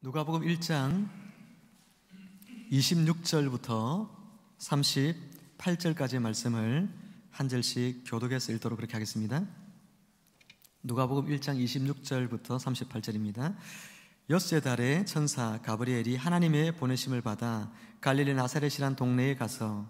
누가복음 1장 26절부터 38절까지의 말씀을 한 절씩 교독해서 읽도록 그렇게 하겠습니다. 누가복음 1장 26절부터 38절입니다. 엿새 달에 천사 가브리엘이 하나님의 보내심을 받아 갈릴리 나사렛이란 동네에 가서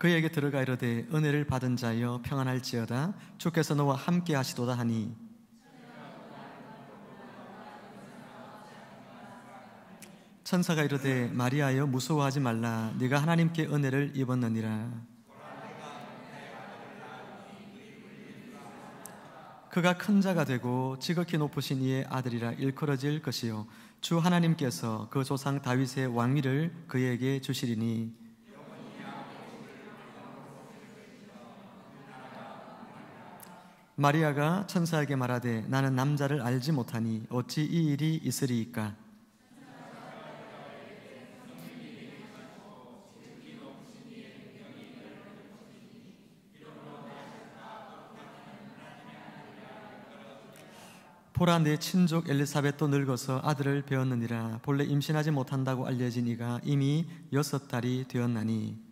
그에게 들어가 이르되 은혜를 받은 자여 평안할지어다 주께서 너와 함께 하시도다 하니 천사가 이르되 마리아여 무서워하지 말라 네가 하나님께 은혜를 입었느니라. 그가 큰 자가 되고 지극히 높으신 이의 아들이라 일컬어질 것이요 주 하나님께서 그 조상 다윗의 왕위를 그에게 주시리니 마리아가 천사에게 말하되 나는 남자를 알지 못하니 어찌 이 일이 있으리이까. 보라 내 친족 엘리사벳도 늙어서 아들을 배었느니라. 본래 임신하지 못한다고 알려진 이가 이미 6달이 되었나니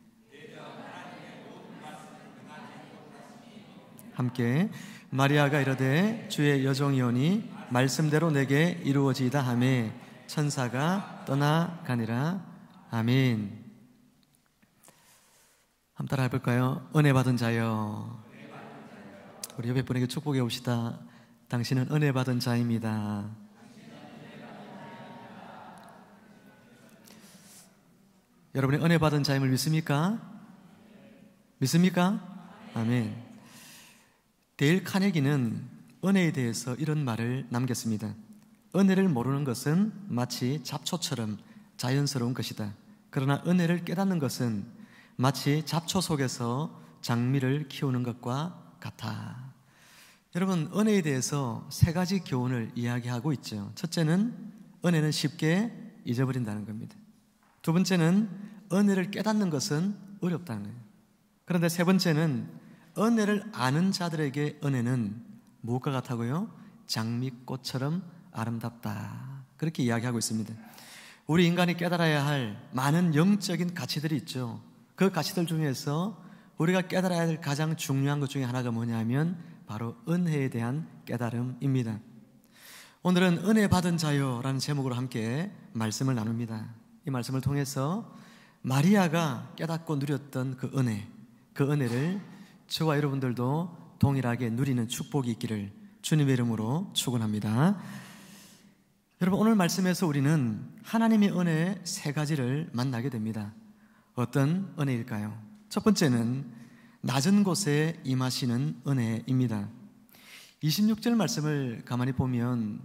함께 마리아가 이르되 주의 여종이오니 말씀대로 내게 이루어지이다 하매 천사가 떠나가니라. 아멘. 한번 따라 해볼까요? 은혜 받은 자여. 우리 옆에 분에게 축복해 봅시다. 당신은 은혜 받은 자입니다. 여러분이 은혜 받은 자임을 믿습니까? 믿습니까? 아멘. 데일 카네기는 은혜에 대해서 이런 말을 남겼습니다. 은혜를 모르는 것은 마치 잡초처럼 자연스러운 것이다. 그러나 은혜를 깨닫는 것은 마치 잡초 속에서 장미를 키우는 것과 같아. 여러분, 은혜에 대해서 세 가지 교훈을 이야기하고 있죠. 첫째는 은혜는 쉽게 잊어버린다는 겁니다. 두 번째는 은혜를 깨닫는 것은 어렵다는 거예요. 그런데 세 번째는 은혜를 아는 자들에게 은혜는 무엇과 같다고요? 장미꽃처럼 아름답다. 그렇게 이야기하고 있습니다. 우리 인간이 깨달아야 할 많은 영적인 가치들이 있죠. 그 가치들 중에서 우리가 깨달아야 할 가장 중요한 것 중에 하나가 뭐냐면 바로 은혜에 대한 깨달음입니다. 오늘은 은혜 받은 자요라는 제목으로 함께 말씀을 나눕니다. 이 말씀을 통해서 마리아가 깨닫고 누렸던 그 은혜를 저와 여러분들도 동일하게 누리는 축복이 있기를 주님의 이름으로 축원합니다. 여러분, 오늘 말씀에서 우리는 하나님의 은혜 세 가지를 만나게 됩니다. 어떤 은혜일까요? 첫 번째는 낮은 곳에 임하시는 은혜입니다. 26절 말씀을 가만히 보면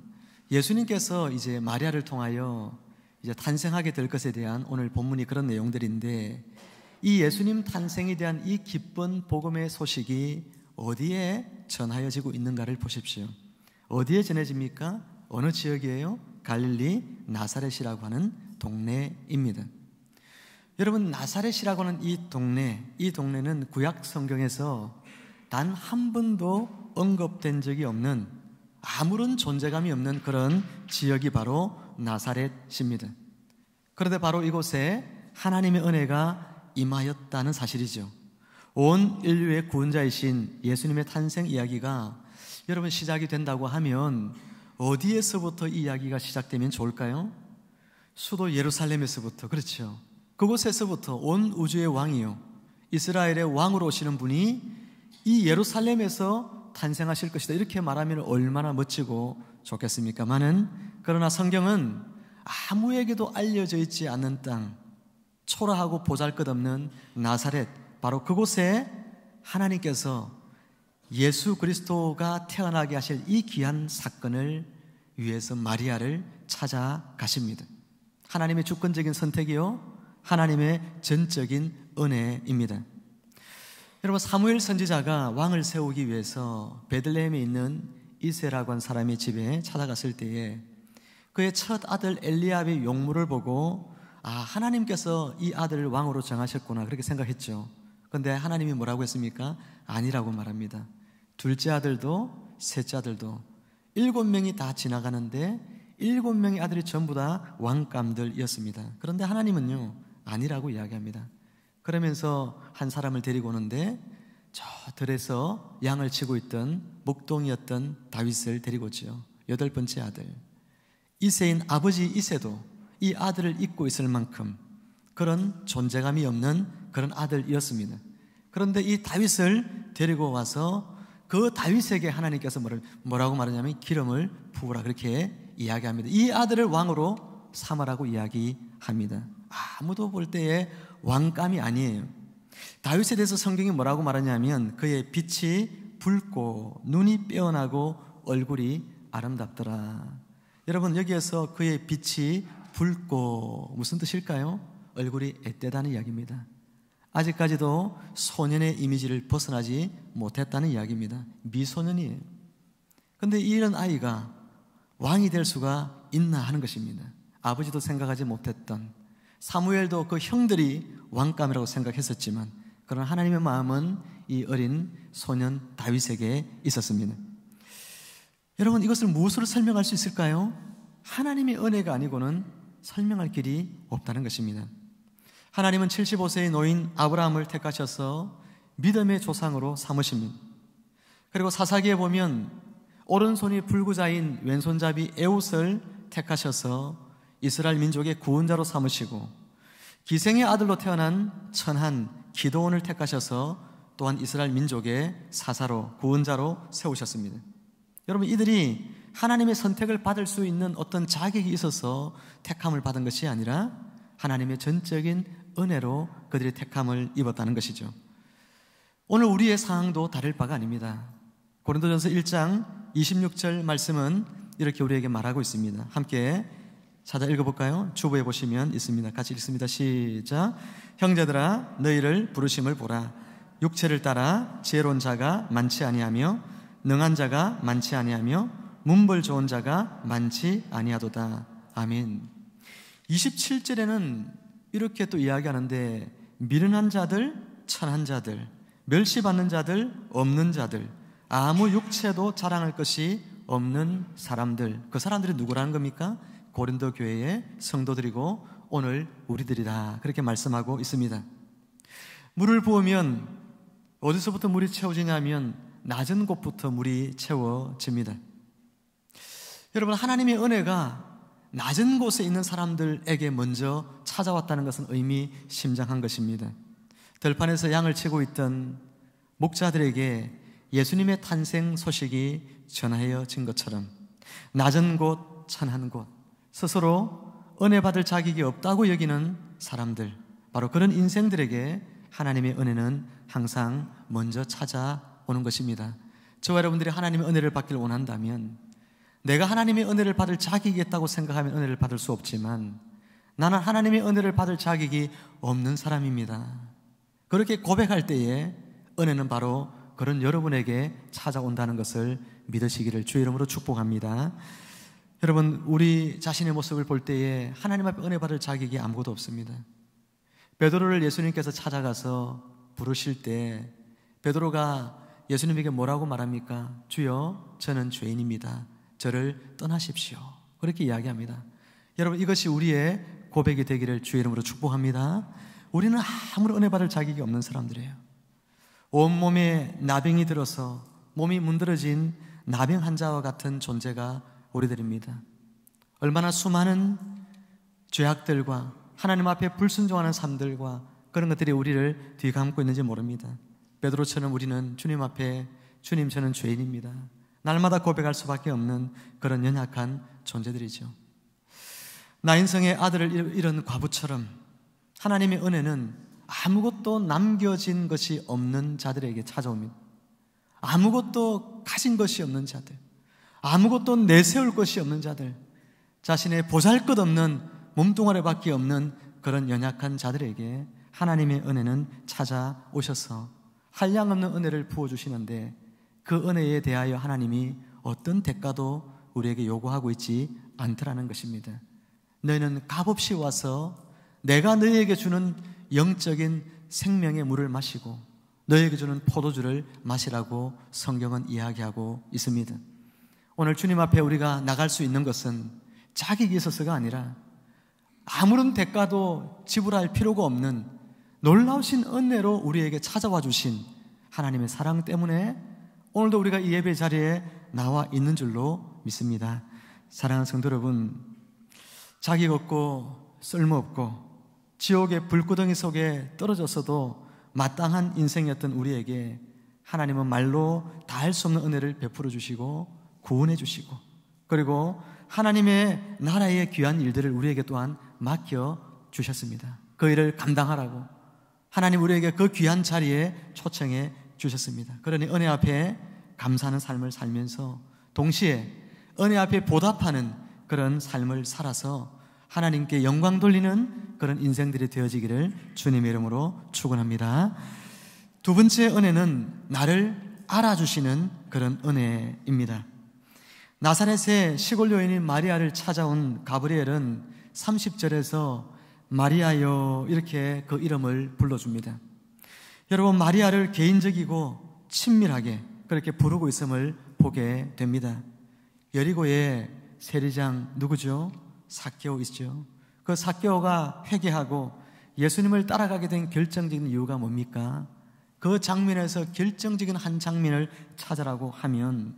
예수님께서 이제 마리아를 통하여 이제 탄생하게 될 것에 대한 오늘 본문이 그런 내용들인데 이 예수님 탄생에 대한 이 기쁜 복음의 소식이 어디에 전하여지고 있는가를 보십시오. 어디에 전해집니까? 어느 지역이에요? 갈릴리 나사렛이라고 하는 동네입니다. 여러분, 나사렛이라고 하는 이 동네는 구약 성경에서 단 한 번도 언급된 적이 없는, 아무런 존재감이 없는 그런 지역이 바로 나사렛입니다. 그런데 바로 이곳에 하나님의 은혜가 임하였다는 사실이죠. 온 인류의 구원자이신 예수님의 탄생 이야기가 여러분 시작이 된다고 하면 어디에서부터 이 이야기가 시작되면 좋을까요? 수도 예루살렘에서부터. 그렇죠. 그곳에서부터 온 우주의 왕이요 이스라엘의 왕으로 오시는 분이 이 예루살렘에서 탄생하실 것이다. 이렇게 말하면 얼마나 멋지고 좋겠습니까마는 그러나 성경은 아무에게도 알려져 있지 않는 땅, 초라하고 보잘것없는 나사렛, 바로 그곳에 하나님께서 예수 그리스도가 태어나게 하실 이 귀한 사건을 위해서 마리아를 찾아가십니다. 하나님의 주권적인 선택이요 하나님의 전적인 은혜입니다. 여러분, 사무엘 선지자가 왕을 세우기 위해서 베들레헴에 있는 이새라고 한 사람의 집에 찾아갔을 때에 그의 첫 아들 엘리압의 용모를 보고 하나님께서 이 아들을 왕으로 정하셨구나 그렇게 생각했죠. 그런데 하나님이 뭐라고 했습니까? 아니라고 말합니다. 둘째 아들도 셋째 아들도 7명이 다 지나가는데 7명의 아들이 전부 다 왕감들이었습니다. 그런데 하나님은요, 아니라고 이야기합니다. 그러면서 한 사람을 데리고 오는데 저 들에서 양을 치고 있던 목동이었던 다윗을 데리고 오죠. 8번째 아들. 이새인 아버지 이새도 이 아들을 잊고 있을 만큼 그런 존재감이 없는 그런 아들이었습니다. 그런데 이 다윗을 데리고 와서 그 다윗에게 하나님께서 뭐라고 말하냐면 기름을 부으라 그렇게 이야기합니다. 이 아들을 왕으로 삼으라고 이야기합니다. 아무도 볼 때에 왕감이 아니에요. 다윗에 대해서 성경이 뭐라고 말하냐면 그의 빛이 붉고 눈이 빼어나고 얼굴이 아름답더라. 여러분, 여기에서 그의 빛이 붉고 무슨 뜻일까요? 얼굴이 앳되다는 이야기입니다. 아직까지도 소년의 이미지를 벗어나지 못했다는 이야기입니다. 미소년이에요. 그런데 이런 아이가 왕이 될 수가 있나 하는 것입니다. 아버지도 생각하지 못했던, 사무엘도 그 형들이 왕감이라고 생각했었지만 그러나 하나님의 마음은 이 어린 소년 다윗에게 있었습니다. 여러분, 이것을 무엇으로 설명할 수 있을까요? 하나님의 은혜가 아니고는 설명할 길이 없다는 것입니다. 하나님은 75세의 노인 아브라함을 택하셔서 믿음의 조상으로 삼으십니다. 그리고 사사기에 보면 오른손이 불구자인 왼손잡이 에웃을 택하셔서 이스라엘 민족의 구원자로 삼으시고, 기생의 아들로 태어난 천한 기드온을 택하셔서 또한 이스라엘 민족의 사사로, 구원자로 세우셨습니다. 여러분, 이들이 하나님의 선택을 받을 수 있는 어떤 자격이 있어서 택함을 받은 것이 아니라 하나님의 전적인 은혜로 그들이 택함을 입었다는 것이죠. 오늘 우리의 상황도 다를 바가 아닙니다. 고린도전서 1장 26절 말씀은 이렇게 우리에게 말하고 있습니다. 함께 찾아 읽어볼까요? 주보에 보시면 있습니다. 같이 읽습니다. 시작. 형제들아, 너희를 부르심을 보라. 육체를 따라 지혜로운 자가 많지 아니하며 능한 자가 많지 아니하며 문벌 좋은 자가 많지 아니하도다. 아멘. 27절에는 이렇게 또 이야기하는데, 미련한 자들, 천한 자들, 멸시받는 자들, 없는 자들, 아무 육체도 자랑할 것이 없는 사람들, 그 사람들이 누구라는 겁니까? 고린도 교회의 성도들이고 오늘 우리들이다, 그렇게 말씀하고 있습니다. 물을 부으면 어디서부터 물이 채워지냐면 낮은 곳부터 물이 채워집니다. 여러분, 하나님의 은혜가 낮은 곳에 있는 사람들에게 먼저 찾아왔다는 것은 의미심장한 것입니다. 들판에서 양을 치고 있던 목자들에게 예수님의 탄생 소식이 전하여진 것처럼 낮은 곳, 천한 곳, 스스로 은혜 받을 자격이 없다고 여기는 사람들, 바로 그런 인생들에게 하나님의 은혜는 항상 먼저 찾아오는 것입니다. 저와 여러분들이 하나님의 은혜를 받기를 원한다면, 내가 하나님의 은혜를 받을 자격이 있다고 생각하면 은혜를 받을 수 없지만 나는 하나님의 은혜를 받을 자격이 없는 사람입니다. 그렇게 고백할 때에 은혜는 바로 그런 여러분에게 찾아온다는 것을 믿으시기를 주의 이름으로 축복합니다. 여러분, 우리 자신의 모습을 볼 때에 하나님 앞에 은혜 받을 자격이 아무것도 없습니다. 베드로를 예수님께서 찾아가서 부르실 때 베드로가 예수님에게 뭐라고 말합니까? 주여, 저는 죄인입니다. 저를 떠나십시오. 그렇게 이야기합니다. 여러분, 이것이 우리의 고백이 되기를 주의 이름으로 축복합니다. 우리는 아무런 은혜 받을 자격이 없는 사람들이에요. 온몸에 나병이 들어서 몸이 문드러진 나병 환자와 같은 존재가 우리들입니다. 얼마나 수많은 죄악들과 하나님 앞에 불순종하는 삶들과 그런 것들이 우리를 뒤감고 있는지 모릅니다. 베드로처럼 우리는 주님 앞에, 주님, 저는 죄인입니다, 날마다 고백할 수밖에 없는 그런 연약한 존재들이죠. 나인성의 아들을 잃은 과부처럼 하나님의 은혜는 아무것도 남겨진 것이 없는 자들에게 찾아옵니다. 아무것도 가진 것이 없는 자들, 아무것도 내세울 것이 없는 자들, 자신의 보잘것없는 몸뚱아리밖에 없는 그런 연약한 자들에게 하나님의 은혜는 찾아오셔서 한량없는 은혜를 부어주시는데, 그 은혜에 대하여 하나님이 어떤 대가도 우리에게 요구하고 있지 않더라는 것입니다. 너희는 값없이 와서 내가 너희에게 주는 영적인 생명의 물을 마시고 너에게 주는 포도주를 마시라고 성경은 이야기하고 있습니다. 오늘 주님 앞에 우리가 나갈 수 있는 것은 자격이 있어서가 아니라 아무런 대가도 지불할 필요가 없는 놀라우신 은혜로 우리에게 찾아와 주신 하나님의 사랑 때문에 오늘도 우리가 이 예배 자리에 나와 있는 줄로 믿습니다. 사랑하는 성도 여러분, 자격 없고 쓸모없고 지옥의 불구덩이 속에 떨어졌어도 마땅한 인생이었던 우리에게 하나님은 말로 다할 수 없는 은혜를 베풀어 주시고 구원해 주시고, 그리고 하나님의 나라의 귀한 일들을 우리에게 또한 맡겨 주셨습니다. 그 일을 감당하라고 하나님 우리에게 그 귀한 자리에 초청해 주셨습니다. 그러니 은혜 앞에 감사하는 삶을 살면서 동시에 은혜 앞에 보답하는 그런 삶을 살아서 하나님께 영광 돌리는 그런 인생들이 되어지기를 주님의 이름으로 축원합니다. 두 번째 은혜는 나를 알아주시는 그런 은혜입니다. 나사렛의 시골 여인인 마리아를 찾아온 가브리엘은 30절에서 마리아여 이렇게 그 이름을 불러줍니다. 여러분, 마리아를 개인적이고 친밀하게 그렇게 부르고 있음을 보게 됩니다. 여리고의 세리장 누구죠? 삭개오이죠. 그 삭개오가 회개하고 예수님을 따라가게 된 결정적인 이유가 뭡니까? 그 장면에서 결정적인 한 장면을 찾으라고 하면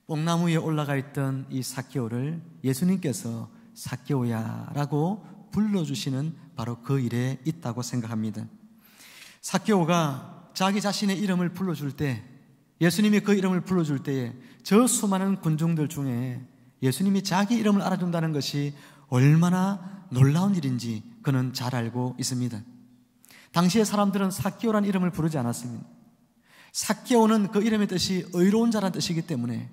뽕나무 위에 올라가 있던 이 삭개오를 예수님께서 삭개오야 라고 불러주시는 바로 그 일에 있다고 생각합니다. 삭개오가 자기 자신의 이름을 불러줄 때, 예수님이 그 이름을 불러줄 때에 저 수많은 군중들 중에 예수님이 자기 이름을 알아준다는 것이 얼마나 놀라운 일인지 그는 잘 알고 있습니다. 당시의 사람들은 삭개오라는 이름을 부르지 않았습니다. 삭개오는 그 이름의 뜻이 의로운 자라는 뜻이기 때문에,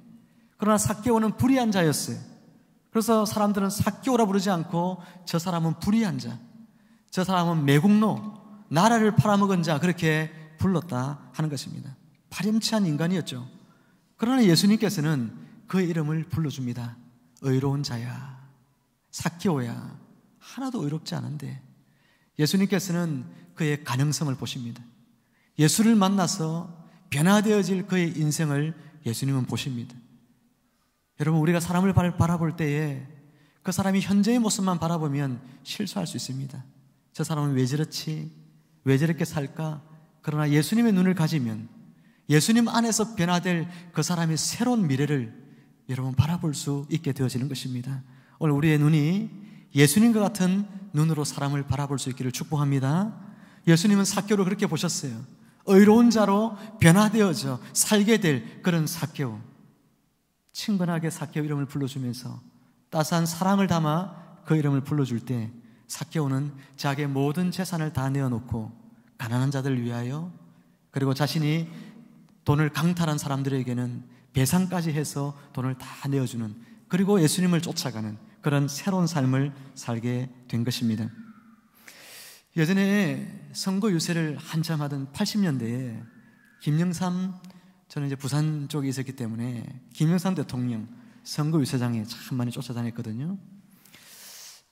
그러나 삭개오는 불의한 자였어요. 그래서 사람들은 삭개오라 부르지 않고 저 사람은 불의한 자, 저 사람은 매국노, 나라를 팔아먹은 자, 그렇게 불렀다 하는 것입니다. 파렴치한 인간이었죠. 그러나 예수님께서는 그의 이름을 불러줍니다. 의로운 자야, 삭개오야. 하나도 의롭지 않은데 예수님께서는 그의 가능성을 보십니다. 예수를 만나서 변화되어질 그의 인생을 예수님은 보십니다. 여러분, 우리가 사람을 바라볼 때에 그 사람이 현재의 모습만 바라보면 실수할 수 있습니다. 저 사람은 왜 저렇지? 왜 저렇게 살까? 그러나 예수님의 눈을 가지면 예수님 안에서 변화될 그 사람의 새로운 미래를 여러분 바라볼 수 있게 되어지는 것입니다. 오늘 우리의 눈이 예수님과 같은 눈으로 사람을 바라볼 수 있기를 축복합니다. 예수님은 삭개오를 그렇게 보셨어요. 의로운 자로 변화되어져 살게 될 그런 삭개오. 친근하게 삭개오 이름을 불러주면서 따스한 사랑을 담아 그 이름을 불러줄 때 삭개오는 자기의 모든 재산을 다 내어놓고 가난한 자들을 위하여, 그리고 자신이 돈을 강탈한 사람들에게는 배상까지 해서 돈을 다 내어주는, 그리고 예수님을 쫓아가는 그런 새로운 삶을 살게 된 것입니다. 예전에 선거 유세를 한참 하던 80년대에 김영삼, 저는 이제 부산 쪽에 있었기 때문에 김영삼 대통령 선거 유세장에 참 많이 쫓아다녔거든요.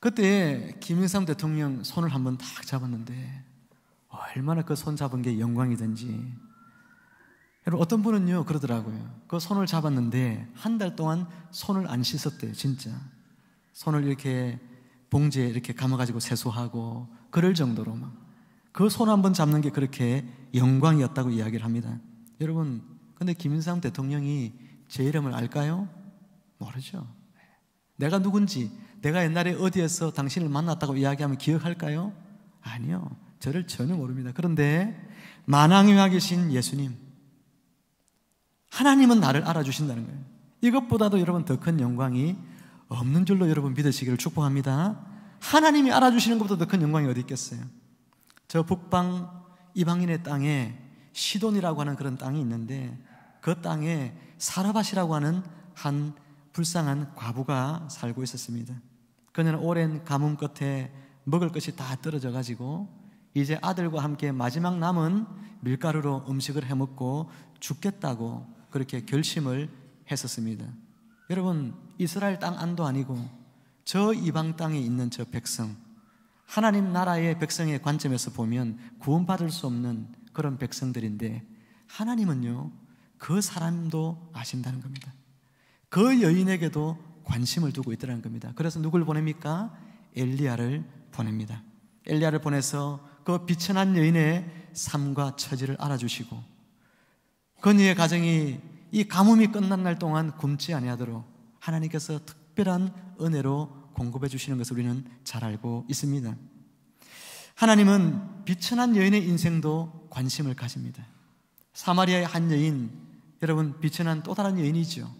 그때 김영삼 대통령 손을 한번 딱 잡았는데 얼마나 그 손 잡은 게 영광이든지. 여러분, 어떤 분은요 그러더라고요. 그 손을 잡았는데 한 달 동안 손을 안 씻었대요. 진짜 손을 이렇게 봉지에 이렇게 감아가지고 세수하고 그럴 정도로 막 그 손 한번 잡는 게 그렇게 영광이었다고 이야기를 합니다. 여러분, 근데 김영삼 대통령이 제 이름을 알까요? 모르죠. 내가 누군지, 내가 옛날에 어디에서 당신을 만났다고 이야기하면 기억할까요? 아니요, 저를 전혀 모릅니다. 그런데 만왕의 왕 계신 예수님, 하나님은 나를 알아주신다는 거예요. 이것보다도 여러분 더 큰 영광이 없는 줄로 여러분 믿으시기를 축복합니다. 하나님이 알아주시는 것보다 더 큰 영광이 어디 있겠어요? 저 북방 이방인의 땅에 시돈이라고 하는 그런 땅이 있는데 그 땅에 사라밧이라고 하는 한 불쌍한 과부가 살고 있었습니다. 그녀는 오랜 가뭄 끝에 먹을 것이 다 떨어져 가지고 이제 아들과 함께 마지막 남은 밀가루로 음식을 해먹고 죽겠다고 그렇게 결심을 했었습니다. 여러분, 이스라엘 땅 안도 아니고 저 이방 땅에 있는 저 백성, 하나님 나라의 백성의 관점에서 보면 구원받을 수 없는 그런 백성들인데 하나님은요 그 사람도 아신다는 겁니다. 그 여인에게도 관심을 두고 있더라는 겁니다. 그래서 누굴 보냅니까? 엘리야를 보냅니다. 엘리야를 보내서 그 비천한 여인의 삶과 처지를 알아주시고 그녀의 가정이 이 가뭄이 끝난 날 동안 굶지 아니하도록 하나님께서 특별한 은혜로 공급해 주시는 것을 우리는 잘 알고 있습니다. 하나님은 비천한 여인의 인생도 관심을 가집니다. 사마리아의 한 여인, 여러분 비천한 또 다른 여인이죠.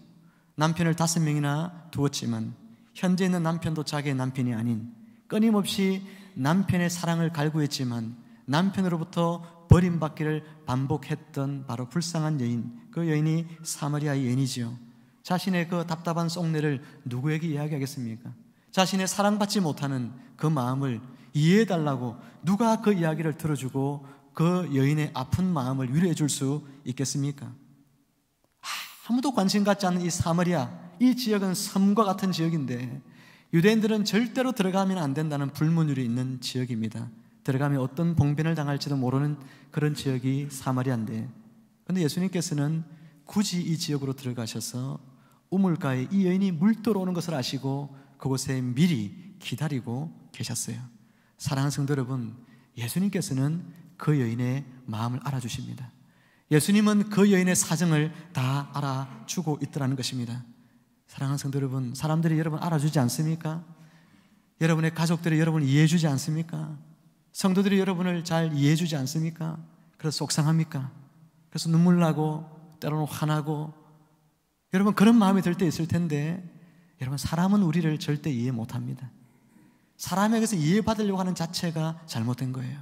남편을 5명이나 두었지만 현재 있는 남편도 자기의 남편이 아닌 끊임없이 남편의 사랑을 갈구했지만 남편으로부터 버림받기를 반복했던 바로 불쌍한 여인, 그 여인이 사마리아의 여인이지요. 자신의 그 답답한 속내를 누구에게 이야기하겠습니까? 자신의 사랑받지 못하는 그 마음을 이해해달라고 누가 그 이야기를 들어주고 그 여인의 아픈 마음을 위로해 줄 수 있겠습니까? 아무도 관심 갖지 않는 이 사마리아, 이 지역은 섬과 같은 지역인데 유대인들은 절대로 들어가면 안 된다는 불문율이 있는 지역입니다. 들어가면 어떤 봉변을 당할지도 모르는 그런 지역이 사마리아인데, 그런데 예수님께서는 굳이 이 지역으로 들어가셔서 우물가에 이 여인이 물 들어오는 것을 아시고 그곳에 미리 기다리고 계셨어요. 사랑하는 성도 여러분, 예수님께서는 그 여인의 마음을 알아주십니다. 예수님은 그 여인의 사정을 다 알아주고 있더라는 것입니다. 사랑하는 성도 여러분, 사람들이 여러분 알아주지 않습니까? 여러분의 가족들이 여러분을 이해해주지 않습니까? 성도들이 여러분을 잘 이해해주지 않습니까? 그래서 속상합니까? 그래서 눈물 나고 때로는 화나고 여러분 그런 마음이 들 때 있을 텐데, 여러분 사람은 우리를 절대 이해 못합니다. 사람에게서 이해받으려고 하는 자체가 잘못된 거예요.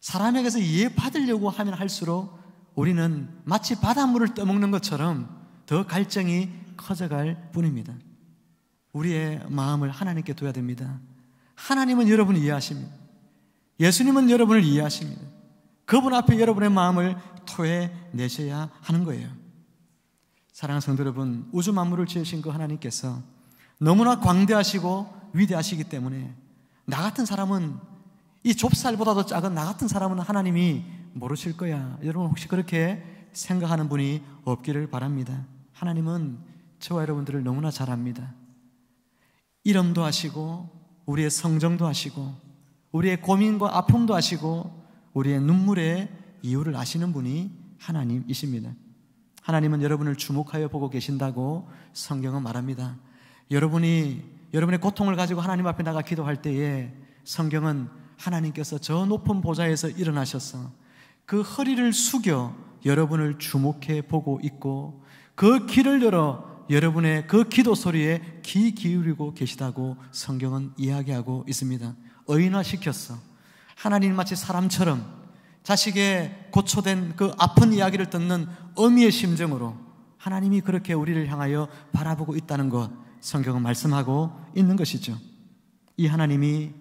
사람에게서 이해받으려고 하면 할수록 우리는 마치 바닷물을 떠먹는 것처럼 더 갈증이 커져갈 뿐입니다. 우리의 마음을 하나님께 둬야 됩니다. 하나님은 여러분을 이해하십니다. 예수님은 여러분을 이해하십니다. 그분 앞에 여러분의 마음을 토해내셔야 하는 거예요. 사랑하는 성도 여러분, 우주 만물을 지으신 그 하나님께서 너무나 광대하시고 위대하시기 때문에 나 같은 사람은, 이 좁쌀보다도 작은 나 같은 사람은 하나님이 모르실 거야, 여러분 혹시 그렇게 생각하는 분이 없기를 바랍니다. 하나님은 저와 여러분들을 너무나 잘 압니다. 이름도 아시고 우리의 성정도 아시고 우리의 고민과 아픔도 아시고 우리의 눈물의 이유를 아시는 분이 하나님이십니다. 하나님은 여러분을 주목하여 보고 계신다고 성경은 말합니다. 여러분의 고통을 가지고 하나님 앞에 나가 기도할 때에 성경은 하나님께서 저 높은 보좌에서 일어나셔서 그 허리를 숙여 여러분을 주목해 보고 있고 그 귀를 열어 여러분의 그 기도 소리에 귀 기울이고 계시다고 성경은 이야기하고 있습니다. 의인화시켰어. 하나님 마치 사람처럼 자식의 고초된 그 아픈 이야기를 듣는 어미의 심정으로 하나님이 그렇게 우리를 향하여 바라보고 있다는 것, 성경은 말씀하고 있는 것이죠. 이 하나님이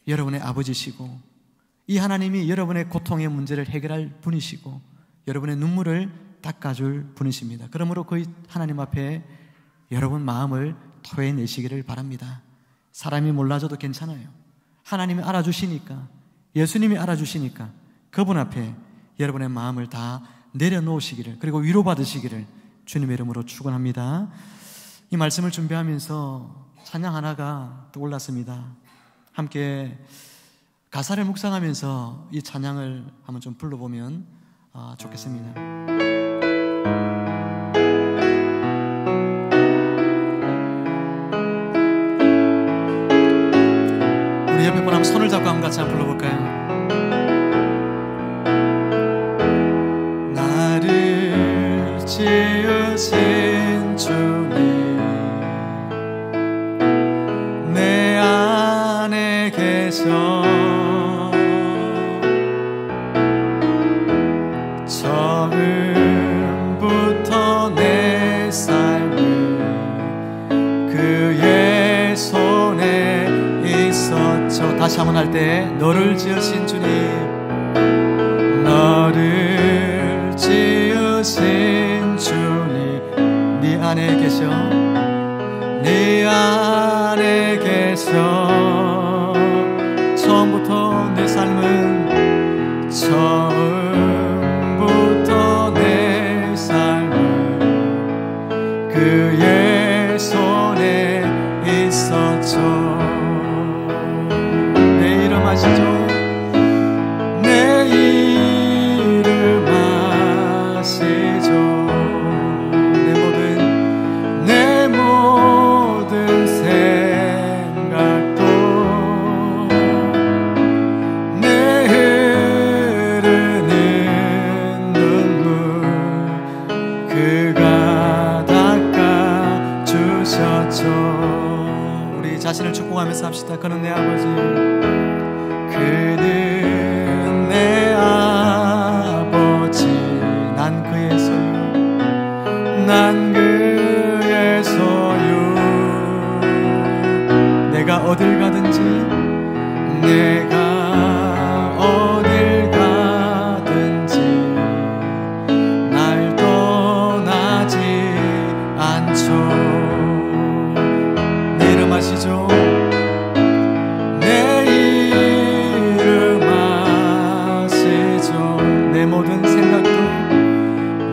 여러분의 아버지시고 이 하나님이 여러분의 고통의 문제를 해결할 분이시고 여러분의 눈물을 닦아줄 분이십니다. 그러므로 그 하나님 앞에 여러분 마음을 토해내시기를 바랍니다. 사람이 몰라줘도 괜찮아요. 하나님이 알아주시니까, 예수님이 알아주시니까 그분 앞에 여러분의 마음을 다 내려놓으시기를, 그리고 위로받으시기를 주님의 이름으로 축원합니다. 이 말씀을 준비하면서 찬양 하나가 떠올랐습니다. 함께 가사를 묵상하면서 이 찬양을 한번 좀 불러보면 좋겠습니다. 우리 옆에 분 한번 손을 잡고 한번 같이 한번 불러볼까요? 나를 지으신 주님, 내 안에 계셔 처음부터 내 삶은 그의 손에 있었죠. 다시 한번 할 때, 너를 지으신 주님, 너를 지으신 주님, 네 안에 계셔, 네 안에 계셔 처음부터 내 삶은 처음부터 내 삶은 그의 손에 있었죠. 내 이름 아시죠? 내 이름 아시죠? 내 모든 생각도 내 흐르는 눈물 그가 닦아주셨죠. 우리 자신을 축복하면서 합시다. 그는 내 아버지, 그는 내 아버지, 난 그의 소유, 난 그의 소유. 내가 어딜 가든지, 내가 어딜 가든지 날 떠나지 않죠. 내 이름 아시죠? 내 이름 아시죠? 내 모든 생각도,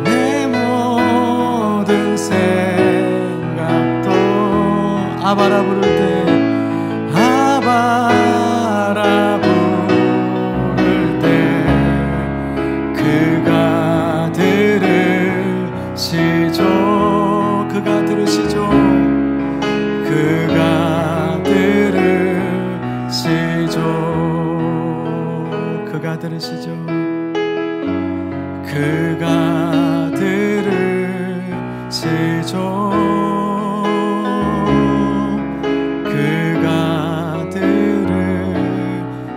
내 모든 생각도 아바라 부를 때, 아바라 부를 때 그가 들으시죠. 그가 들으시죠. 그가 들으시죠. 그가 들으시죠. 그가 들으시죠. 그가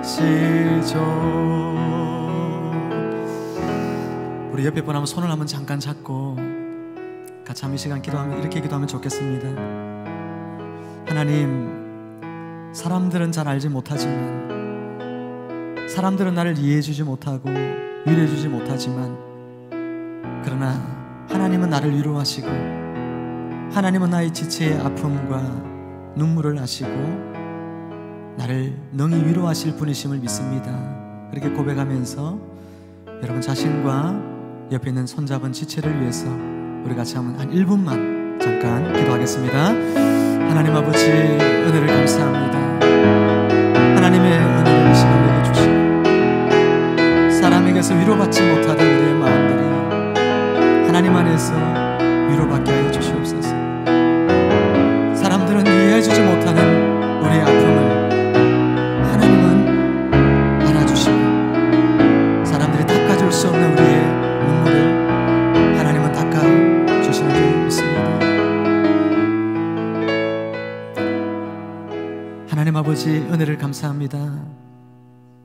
들으시죠. 우리 옆에 분 한번 손을 한번 잠깐 잡고 같이 한번 이 시간 기도하면, 이렇게 기도하면 좋겠습니다. 하나님, 사람들은 잘 알지 못하지만, 사람들은 나를 이해해주지 못하고 위로해주지 못하지만, 그러나 하나님은 나를 위로하시고, 하나님은 나의 지체의 아픔과 눈물을 아시고 나를 능히 위로하실 분이심을 믿습니다. 그렇게 고백하면서 여러분 자신과 옆에 있는 손잡은 지체를 위해서 우리 같이 한번 한 1분만 잠깐 기도하겠습니다. 하나님 아버지, 은혜를 감사합니다. 하나님의 은혜를 이 시간에 주시고, 사람에게서 위로받지 못하던 우리의 마음들이 하나님 안에서 위로받게 하여 주시옵소서. 사람들은 이해해주지 못하는 우리의 아픔을 하나님은 알아주시고, 사람들이 닦아줄 수 없는 우리의 눈물을 하나님은 닦아주시는 줄 믿습니다. 하나님 아버지, 은혜를 감사합니다.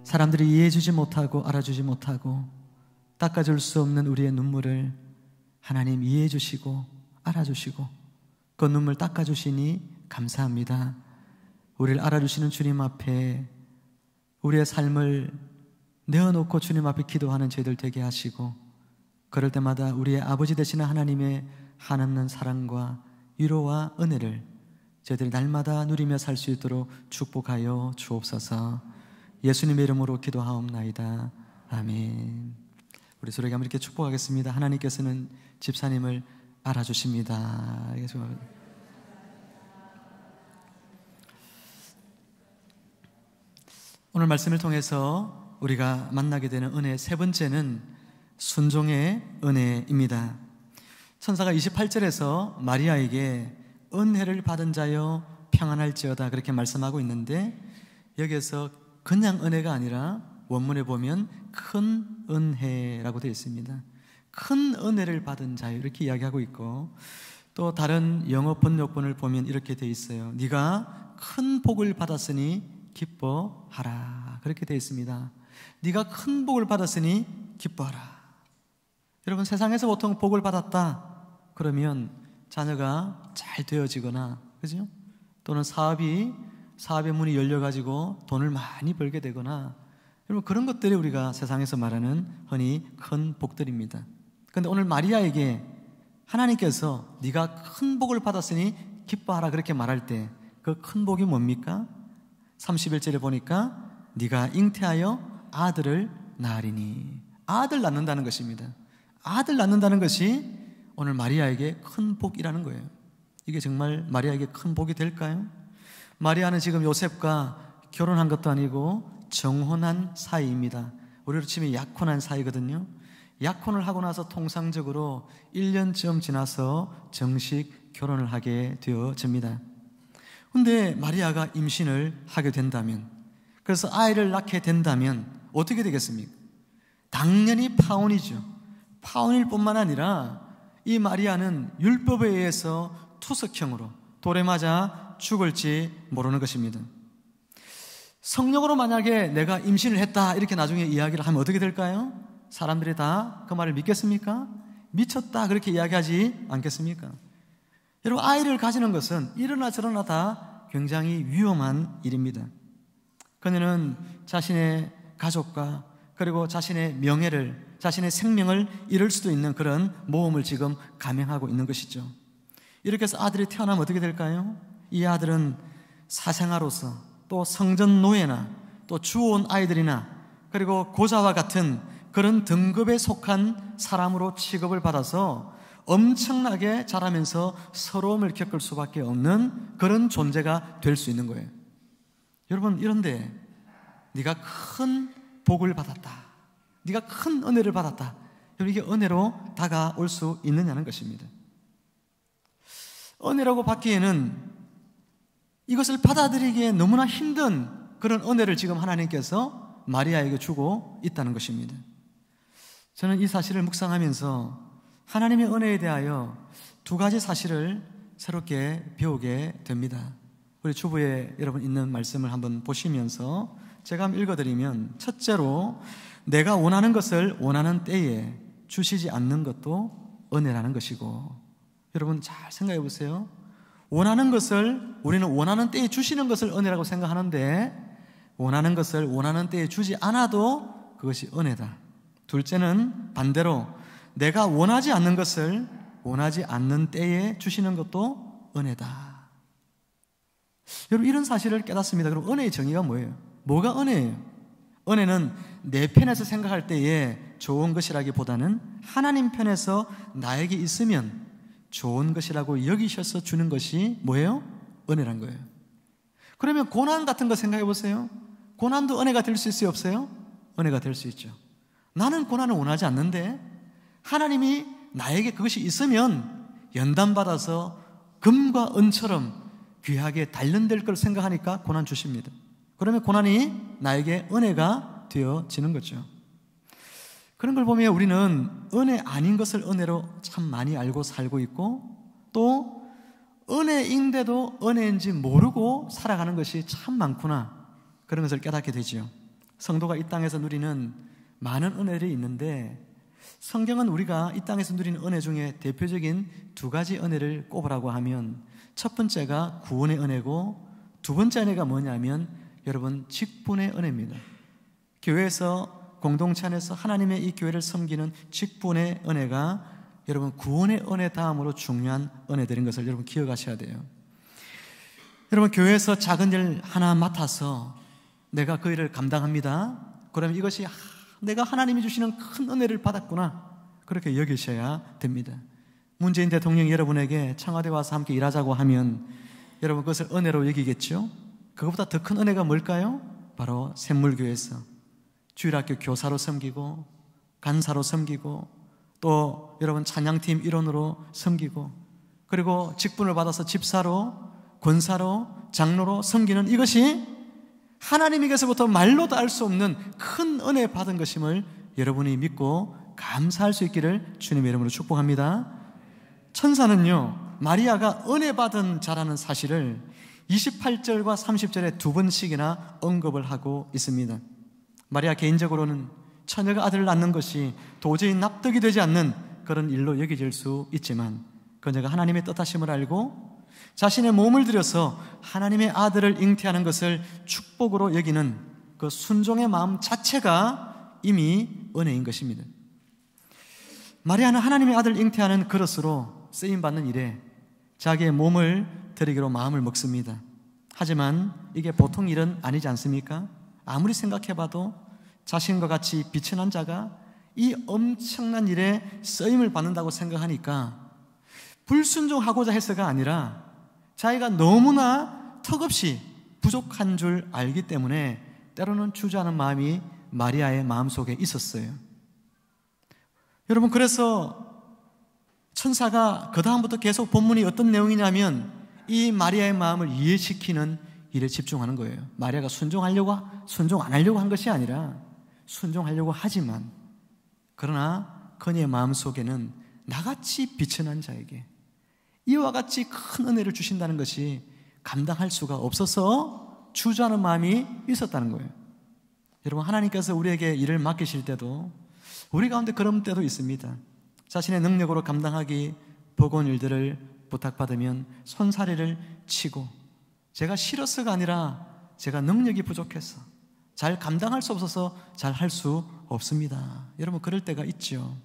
사람들이 이해해주지 못하고 알아주지 못하고 닦아줄 수 없는 우리의 눈물을 하나님 이해해주시고 알아주시고 그 눈물 닦아주시니 감사합니다. 우리를 알아주시는 주님 앞에 우리의 삶을 내어놓고 주님 앞에 기도하는 저희들 되게 하시고, 그럴 때마다 우리의 아버지 되시는 하나님의 한없는 사랑과 위로와 은혜를 저희들이 날마다 누리며 살 수 있도록 축복하여 주옵소서. 예수님의 이름으로 기도하옵나이다. 아멘. 우리 서로에게 한번 이렇게 축복하겠습니다. 하나님께서는 집사님을 알아주십니다. 오늘 말씀을 통해서 우리가 만나게 되는 은혜 세 번째는 순종의 은혜입니다. 천사가 28절에서 마리아에게 은혜를 받은 자여 평안할지어다 그렇게 말씀하고 있는데, 여기에서 그냥 은혜가 아니라 원문에 보면 큰 은혜라고 되어 있습니다. 큰 은혜를 받은 자여 이렇게 이야기하고 있고, 또 다른 영어 번역본을 보면 이렇게 되어 있어요. 네가 큰 복을 받았으니 기뻐하라 그렇게 되어 있습니다. 네가 큰 복을 받았으니 기뻐하라. 여러분, 세상에서 보통 복을 받았다 그러면 자녀가 잘 되어지거나, 그죠? 또는 사업의 문이 열려가지고 돈을 많이 벌게 되거나, 여러분 그런 것들이 우리가 세상에서 말하는 흔히 큰 복들입니다. 그런데 오늘 마리아에게 하나님께서 네가 큰 복을 받았으니 기뻐하라 그렇게 말할 때 그 큰 복이 뭡니까? 31절에 보니까 네가 잉태하여 아들을 낳으리니, 아들 낳는다는 것입니다. 아들 낳는다는 것이 오늘 마리아에게 큰 복이라는 거예요. 이게 정말 마리아에게 큰 복이 될까요? 마리아는 지금 요셉과 결혼한 것도 아니고 정혼한 사이입니다. 우리로 치면 약혼한 사이거든요. 약혼을 하고 나서 통상적으로 1년쯤 지나서 정식 결혼을 하게 되어집니다. 근데 마리아가 임신을 하게 된다면, 그래서 아이를 낳게 된다면 어떻게 되겠습니까? 당연히 파혼이죠. 파혼일 뿐만 아니라 이 마리아는 율법에 의해서 투석형으로 돌에 맞아 죽을지 모르는 것입니다. 성령으로 만약에 내가 임신을 했다 이렇게 나중에 이야기를 하면 어떻게 될까요? 사람들이 다 그 말을 믿겠습니까? 미쳤다 그렇게 이야기하지 않겠습니까? 여러분, 아이를 가지는 것은 이러나 저러나 다 굉장히 위험한 일입니다. 그녀는 자신의 가족과 그리고 자신의 명예를, 자신의 생명을 잃을 수도 있는 그런 모험을 지금 감행하고 있는 것이죠. 이렇게 해서 아들이 태어나면 어떻게 될까요? 이 아들은 사생아로서 또 성전 노예나 또 주워온 아이들이나 그리고 고자와 같은 그런 등급에 속한 사람으로 취급을 받아서 엄청나게 자라면서 서러움을 겪을 수밖에 없는 그런 존재가 될 수 있는 거예요. 여러분, 이런데 네가 큰 복을 받았다, 네가 큰 은혜를 받았다, 여러분, 이게 은혜로 다가올 수 있느냐는 것입니다. 은혜라고 받기에는 이것을 받아들이기에 너무나 힘든 그런 은혜를 지금 하나님께서 마리아에게 주고 있다는 것입니다. 저는 이 사실을 묵상하면서 하나님의 은혜에 대하여 두 가지 사실을 새롭게 배우게 됩니다. 우리 주부에 여러분 있는 말씀을 한번 보시면서 제가 한번 읽어드리면, 첫째로 내가 원하는 것을 원하는 때에 주시지 않는 것도 은혜라는 것이고, 여러분 잘 생각해 보세요. 원하는 것을 우리는 원하는 때에 주시는 것을 은혜라고 생각하는데, 원하는 것을 원하는 때에 주지 않아도 그것이 은혜다. 둘째는 반대로 내가 원하지 않는 것을 원하지 않는 때에 주시는 것도 은혜다. 여러분, 이런 사실을 깨닫습니다. 그럼 은혜의 정의가 뭐예요? 뭐가 은혜예요? 은혜는 내 편에서 생각할 때에 좋은 것이라기보다는 하나님 편에서 나에게 있으면 좋은 것이라고 여기셔서 주는 것이 뭐예요? 은혜란 거예요. 그러면 고난 같은 거 생각해 보세요. 고난도 은혜가 될 수 있어요, 없어요? 은혜가 될 수 있죠. 나는 고난을 원하지 않는데 하나님이 나에게 그것이 있으면 연단받아서 금과 은처럼 귀하게 단련될 걸 생각하니까 고난 주십니다. 그러면 고난이 나에게 은혜가 되어지는 거죠. 그런 걸 보면 우리는 은혜 아닌 것을 은혜로 참 많이 알고 살고 있고, 또 은혜인데도 은혜인지 모르고 살아가는 것이 참 많구나, 그런 것을 깨닫게 되죠. 성도가 이 땅에서 누리는 많은 은혜들이 있는데, 성경은 우리가 이 땅에서 누리는 은혜 중에 대표적인 두 가지 은혜를 꼽으라고 하면, 첫 번째가 구원의 은혜고, 두 번째 은혜가 뭐냐면 여러분 직분의 은혜입니다. 교회에서, 공동체 안에서 하나님의 이 교회를 섬기는 직분의 은혜가 여러분 구원의 은혜 다음으로 중요한 은혜들인 것을 여러분 기억하셔야 돼요. 여러분, 교회에서 작은 일 하나 맡아서 내가 그 일을 감당합니다. 그러면 이것이 내가 하나님이 주시는 큰 은혜를 받았구나, 그렇게 여기셔야 됩니다. 문재인 대통령이 여러분에게 청와대 와서 함께 일하자고 하면 여러분 그것을 은혜로 여기겠죠? 그것보다 더 큰 은혜가 뭘까요? 바로 샘물교회에서 주일학교 교사로 섬기고, 간사로 섬기고, 또 여러분 찬양팀 일원으로 섬기고, 그리고 직분을 받아서 집사로, 권사로, 장로로 섬기는 이것이 하나님에게서부터 말로도 알 수 없는 큰 은혜 받은 것임을 여러분이 믿고 감사할 수 있기를 주님의 이름으로 축복합니다. 천사는요, 마리아가 은혜 받은 자라는 사실을 28절과 30절에 두 번씩이나 언급을 하고 있습니다. 마리아 개인적으로는 처녀가 아들을 낳는 것이 도저히 납득이 되지 않는 그런 일로 여겨질 수 있지만, 그녀가 하나님의 뜻하심을 알고 자신의 몸을 들여서 하나님의 아들을 잉태하는 것을 축복으로 여기는 그 순종의 마음 자체가 이미 은혜인 것입니다. 마리아는 하나님의 아들을 잉태하는 그릇으로 쓰임받는 일에 자기의 몸을 드리기로 마음을 먹습니다. 하지만 이게 보통 일은 아니지 않습니까? 아무리 생각해봐도 자신과 같이 비천한 자가 이 엄청난 일에 쓰임을 받는다고 생각하니까 불순종하고자 해서가 아니라 자기가 너무나 턱없이 부족한 줄 알기 때문에 때로는 주저하는 마음이 마리아의 마음속에 있었어요. 여러분, 그래서 천사가 그 다음부터 계속 본문이 어떤 내용이냐면 이 마리아의 마음을 이해시키는 일에 집중하는 거예요. 마리아가 순종 안 하려고 한 것이 아니라 순종하려고 하지만, 그러나 그녀의 마음속에는 나같이 비천한 자에게 이와 같이 큰 은혜를 주신다는 것이 감당할 수가 없어서 주저하는 마음이 있었다는 거예요. 여러분, 하나님께서 우리에게 일을 맡기실 때도 우리 가운데 그런 때도 있습니다. 자신의 능력으로 감당하기 버거운 일들을 부탁받으면 손사래를 치고, 제가 싫어서가 아니라 제가 능력이 부족해서 잘 감당할 수 없어서 잘 할 수 없습니다. 여러분, 그럴 때가 있죠.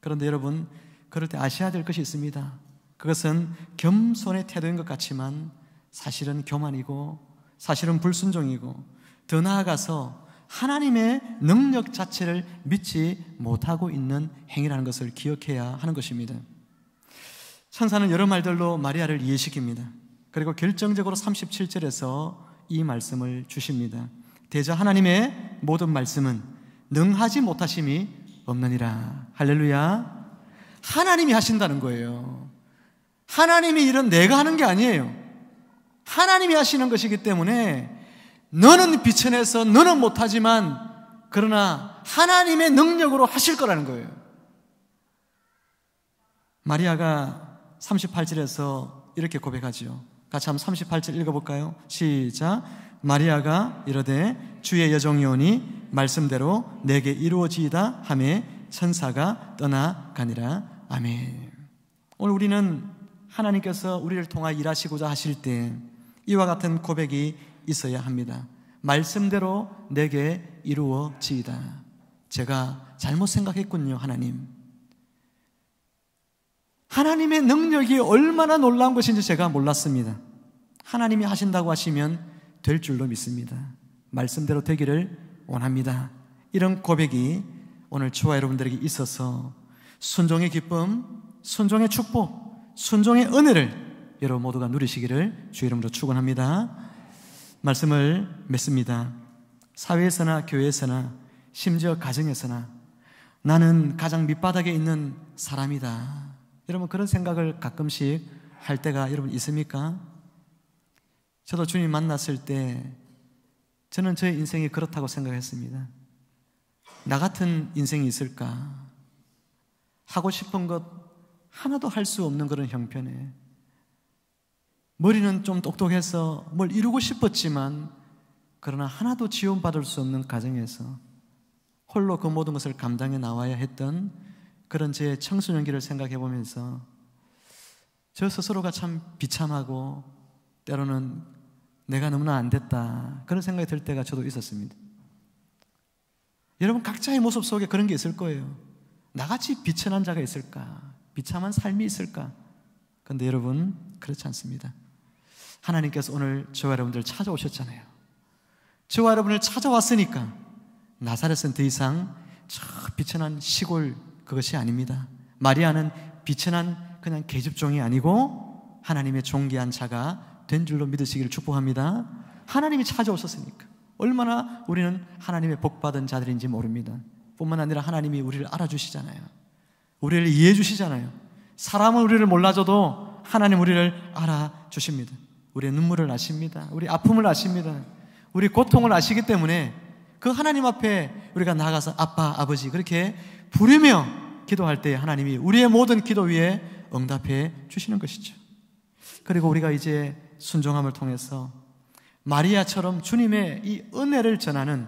그런데 여러분, 그럴 때 아셔야 될 것이 있습니다. 그것은 겸손의 태도인 것 같지만 사실은 교만이고 사실은 불순종이고, 더 나아가서 하나님의 능력 자체를 믿지 못하고 있는 행위라는 것을 기억해야 하는 것입니다. 천사는 여러 말들로 마리아를 이해시킵니다. 그리고 결정적으로 37절에서 이 말씀을 주십니다. 대저 하나님의 모든 말씀은 능하지 못하심이 없느니라. 할렐루야. 하나님이 하신다는 거예요. 하나님의 일은 내가 하는 게 아니에요. 하나님이 하시는 것이기 때문에 너는 비천해서 너는 못하지만 그러나 하나님의 능력으로 하실 거라는 거예요. 마리아가 38절에서 이렇게 고백하죠. 같이 한번 38절 읽어볼까요? 시작. 마리아가 이르되 주의 여종이오니 말씀대로 내게 이루어지이다 하매 천사가 떠나가니라. 아멘. 오늘 우리는 하나님께서 우리를 통하여 일하시고자 하실 때 이와 같은 고백이 있어야 합니다. 말씀대로 내게 이루어지이다. 제가 잘못 생각했군요. 하나님의 능력이 얼마나 놀라운 것인지 제가 몰랐습니다. 하나님이 하신다고 하시면 될 줄로 믿습니다. 말씀대로 되기를 원합니다. 이런 고백이 오늘 저와 여러분들에게 있어서 순종의 기쁨, 순종의 축복, 순종의 은혜를 여러분 모두가 누리시기를 주의 이름으로 축원합니다. 말씀을 맺습니다. 사회에서나 교회에서나 심지어 가정에서나 나는 가장 밑바닥에 있는 사람이다. 여러분, 그런 생각을 가끔씩 할 때가 여러분 있습니까? 저도 주님 만났을 때 저는 저의 인생이 그렇다고 생각했습니다. 나 같은 인생이 있을까? 하고 싶은 것 하나도 할 수 없는 그런 형편에, 머리는 좀 똑똑해서 뭘 이루고 싶었지만 그러나 하나도 지원받을 수 없는 가정에서 홀로 그 모든 것을 감당해 나와야 했던 그런 제 청소년기를 생각해 보면서 저 스스로가 참 비참하고 때로는 내가 너무나 안 됐다, 그런 생각이 들 때가 저도 있었습니다. 여러분, 각자의 모습 속에 그런 게 있을 거예요. 나같이 비천한 자가 있을까? 비참한 삶이 있을까? 그런데 여러분, 그렇지 않습니다. 하나님께서 오늘 저와 여러분들 찾아오셨잖아요. 저와 여러분을 찾아왔으니까 나사렛은 더 이상 저 비천한 시골 그것이 아닙니다. 마리아는 비천한 그냥 계집종이 아니고 하나님의 존귀한 자가 된 줄로 믿으시기를 축복합니다. 하나님이 찾아오셨으니까 얼마나 우리는 하나님의 복받은 자들인지 모릅니다. 뿐만 아니라 하나님이 우리를 알아주시잖아요. 우리를 이해해 주시잖아요. 사람은 우리를 몰라줘도 하나님 우리를 알아주십니다. 우리의 눈물을 아십니다. 우리 아픔을 아십니다. 우리 고통을 아시기 때문에 그 하나님 앞에 우리가 나아가서 아빠, 아버지 그렇게 부르며 기도할 때 하나님이 우리의 모든 기도 위에 응답해 주시는 것이죠. 그리고 우리가 이제 순종함을 통해서 마리아처럼 주님의 이 은혜를 전하는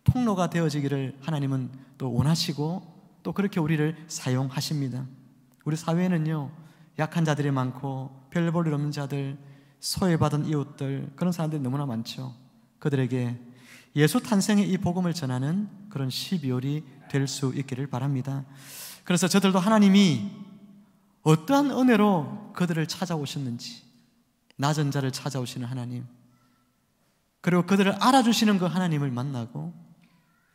통로가 되어지기를 하나님은 또 원하시고 또 그렇게 우리를 사용하십니다. 우리 사회에는요, 약한 자들이 많고 별 볼 일 없는 자들, 소외받은 이웃들, 그런 사람들이 너무나 많죠. 그들에게 예수 탄생의 이 복음을 전하는 그런 12월이 될 수 있기를 바랍니다. 그래서 저들도 하나님이 어떠한 은혜로 그들을 찾아오셨는지, 낮은 자를 찾아오시는 하나님, 그리고 그들을 알아주시는 그 하나님을 만나고,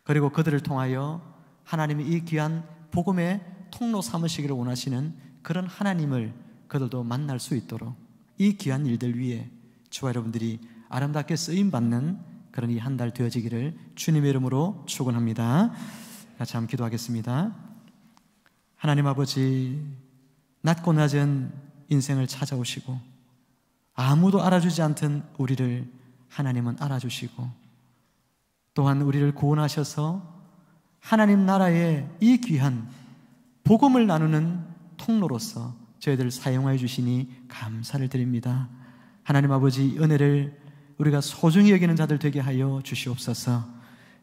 그리고 그들을 통하여 하나님의 이 귀한 복음의 통로 삼으시기를 원하시는 그런 하나님을 그들도 만날 수 있도록 이 귀한 일들 위에 저와 여러분들이 아름답게 쓰임받는 그런 이 한 달 되어지기를 주님의 이름으로 축원합니다. 같이 한번 기도하겠습니다. 하나님 아버지, 낮고 낮은 인생을 찾아오시고 아무도 알아주지 않던 우리를 하나님은 알아주시고 또한 우리를 구원하셔서 하나님 나라의 이 귀한 복음을 나누는 통로로서 저희들을 사용하여 주시니 감사를 드립니다. 하나님 아버지, 은혜를 우리가 소중히 여기는 자들 되게 하여 주시옵소서.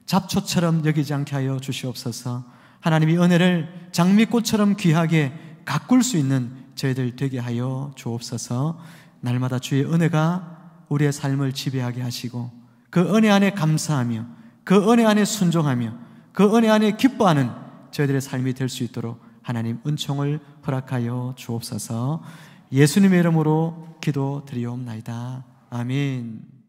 잡초처럼 여기지 않게 하여 주시옵소서. 하나님이 은혜를 장미꽃처럼 귀하게 가꿀 수 있는 저희들 되게 하여 주옵소서. 날마다 주의 은혜가 우리의 삶을 지배하게 하시고 그 은혜 안에 감사하며 그 은혜 안에 순종하며 그 은혜 안에 기뻐하는 저희들의 삶이 될 수 있도록 하나님 은총을 허락하여 주옵소서. 예수님의 이름으로 기도드리옵나이다. 아멘.